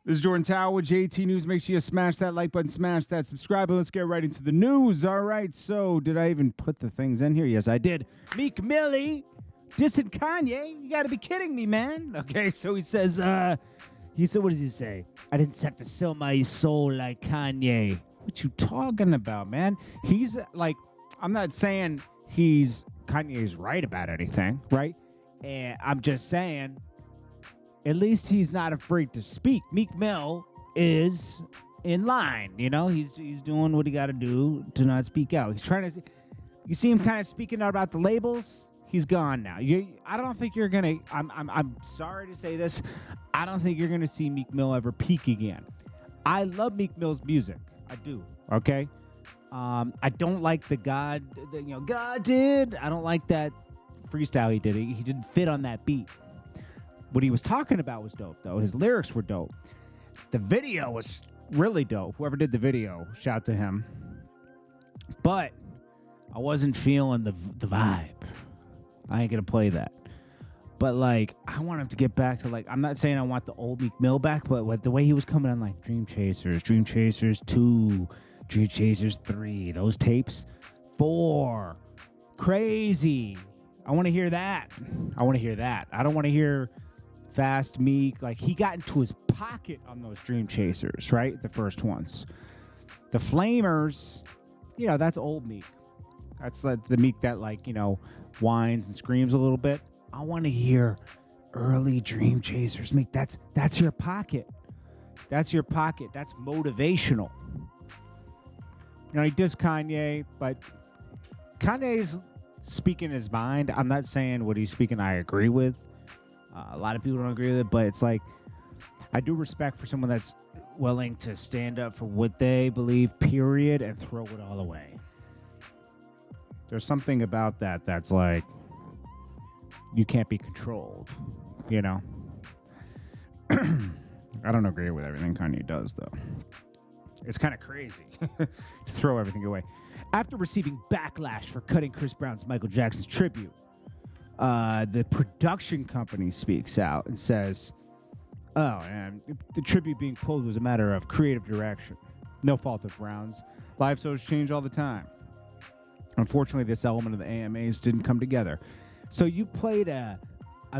This is Jordan Tower with JT News. Make sure you smash that like button, smash that subscribe, and let's get right into the news. All right, so did I even put the things in here? Yes, I did. Meek Mill dissing Kanye. You got to be kidding me, man. Okay, so he said, what does he say? I didn't have to sell my soul like Kanye. What you talking about, man? He's like, I'm not saying Kanye's right about anything, right? And I'm just saying, at least he's not afraid to speak. Meek Mill is in line, you know. He's doing what he got to do to not speak out. He's trying to. You see him kind of speaking out about the labels. He's gone now. I don't think you're gonna. I'm sorry to say this. I don't think you're gonna see Meek Mill ever peak again. I love Meek Mill's music. I do. Okay. I don't like the God did. I don't like that freestyle he did. He didn't fit on that beat. What he was talking about was dope, though. His lyrics were dope. The video was really dope. Whoever did the video, shout to him. But I wasn't feeling the vibe. I ain't going to play that. But, like, I want him to get back to, like, I'm not saying I want the old Meek Mill back, but like, the way he was coming on, like, Dream Chasers 2, Dream Chasers 3, those tapes, 4, crazy. I want to hear that. I don't want to hear Fast Meek. Like, he got into his pocket on those Dream Chasers, right? The first ones. The Flamers, that's old Meek. That's like the Meek that, like, whines and screams a little bit. I want to hear early Dream Chasers Meek. That's your pocket. That's your pocket. That's motivational. He dissed Kanye, but Kanye's speaking his mind. I'm not saying what he's speaking I agree with. A lot of people don't agree with it, but it's like, I do respect for someone that's willing to stand up for what they believe, period, and throw it all away. There's something about that that's like, you can't be controlled, I don't agree with everything Kanye does, though. It's kind of crazy to throw everything away. After receiving backlash for cutting Chris Brown's Michael Jackson's tribute, the production company speaks out and says, and the tribute being pulled was a matter of creative direction. No fault of Brown's. Live shows change all the time. Unfortunately, this element of the AMAs didn't come together. So you played a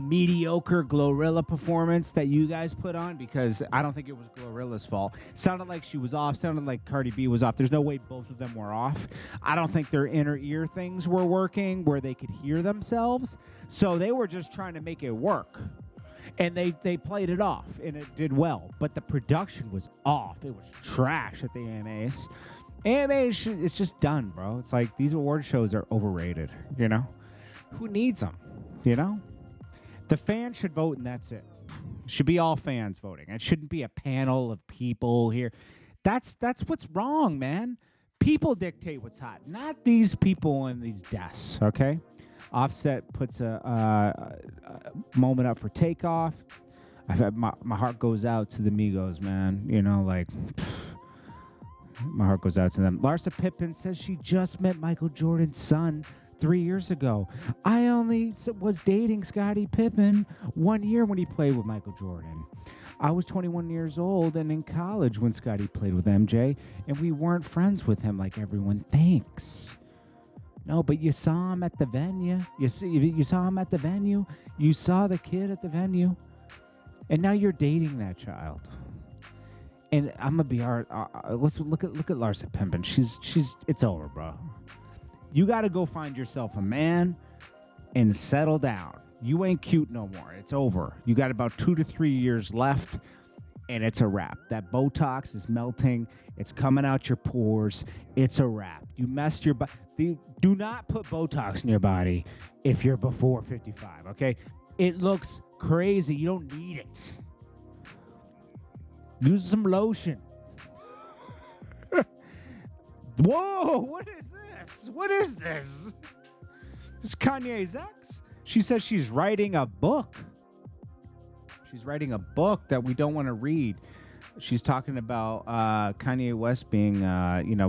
mediocre Glorilla performance that you guys put on, because I don't think it was Glorilla's fault. Sounded like she was off. Sounded like Cardi B was off. There's no way both of them were off. I don't think their inner ear things were working where they could hear themselves. So they were just trying to make it work. And they played it off, and it did well. But the production was off. It was trash at the AMAs. AMAs, it's just done, bro. It's like, these award shows are overrated, Who needs them, The fans should vote, and that's it. It should be all fans voting. It shouldn't be a panel of people here. That's what's wrong, man. People dictate what's hot, not these people in these desks, okay? Offset puts a moment up for Takeoff. My heart goes out to the Migos, man. My heart goes out to them. Larsa Pippen says she just met Michael Jordan's son 3 years ago. I only was dating Scottie Pippen 1 year when he played with Michael Jordan. I was 21 years old and in college when Scottie played with MJ, and we weren't friends with him like everyone thinks. No, but you saw him at the venue. You saw him at the venue. You saw the kid at the venue, and now you're dating that child. And I'm gonna be let's look at Larsa Pippen. It's over, bro. You got to go find yourself a man and settle down. You ain't cute no more. It's over. You got about 2 to 3 years left, and it's a wrap. That Botox is melting. It's coming out your pores. It's a wrap. You messed your body. Do not put Botox in your body if you're before 55, okay? It looks crazy. You don't need it. Use some lotion. Whoa, what is this? What is this? This is Kanye's ex. She says she's writing a book. She's writing a book that we don't want to read. She's talking about Kanye West being,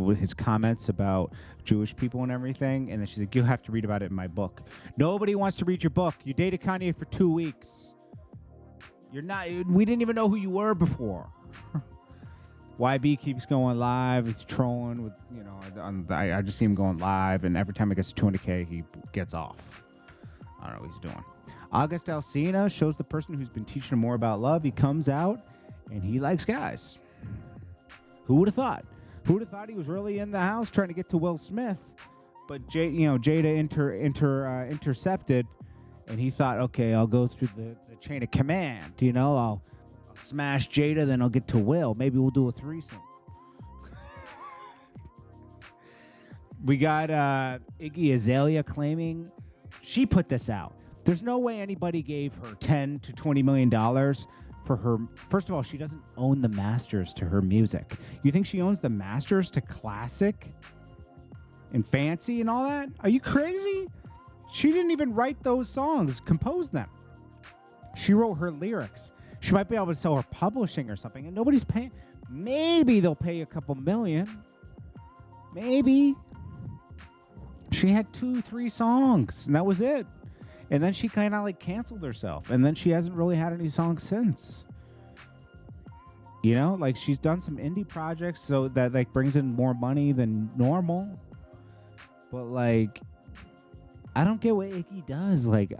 with his comments about Jewish people and everything. And then she's like, you'll have to read about it in my book. Nobody wants to read your book. You dated Kanye for 2 weeks. You're not. We didn't even know who you were before. YB keeps going live. He's trolling with, I just see him going live, and every time it gets to 200K, he gets off. I don't know what he's doing. August Alsina shows the person who's been teaching him more about love. He comes out, and he likes guys. Who would have thought? Who would have thought he was really in the house trying to get to Will Smith? But Jada intercepted, and he thought, okay, I'll go through the chain of command. I'll smash Jada, then I'll get to Will. Maybe we'll do a threesome. We got Iggy Azalea claiming she put this out. There's no way anybody gave her $10 to $20 million for her. First of all, she doesn't own the masters to her music. You think she owns the masters to classic and fancy and all that? Are you crazy? She didn't even write those songs, compose them. She wrote her lyrics. She might be able to sell her publishing or something, and nobody's paying. Maybe they'll pay a couple million. Maybe. She had 2-3 songs, and that was it. And then she kind of like canceled herself, and then she hasn't really had any songs since. Like she's done some indie projects, so that like brings in more money than normal. But like, I don't get what Iggy does. Like,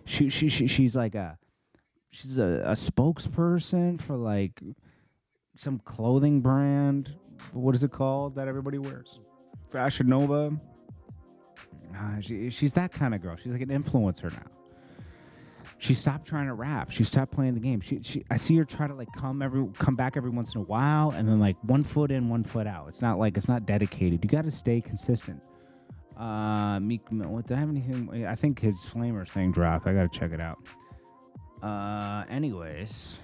she's like she's a spokesperson for like some clothing brand. What is it called that everybody wears? Fashion Nova. She's that kind of girl. She's like an influencer now. She stopped trying to rap. She stopped playing the game. I see her try to like come back every once in a while, and then like 1 foot in, 1 foot out. It's not dedicated. You got to stay consistent. Meek Mill. What, did I have anything? I think his Flamers thing dropped. I got to check it out. Anyways,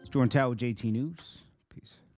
it's JordanTower with JT News. Peace.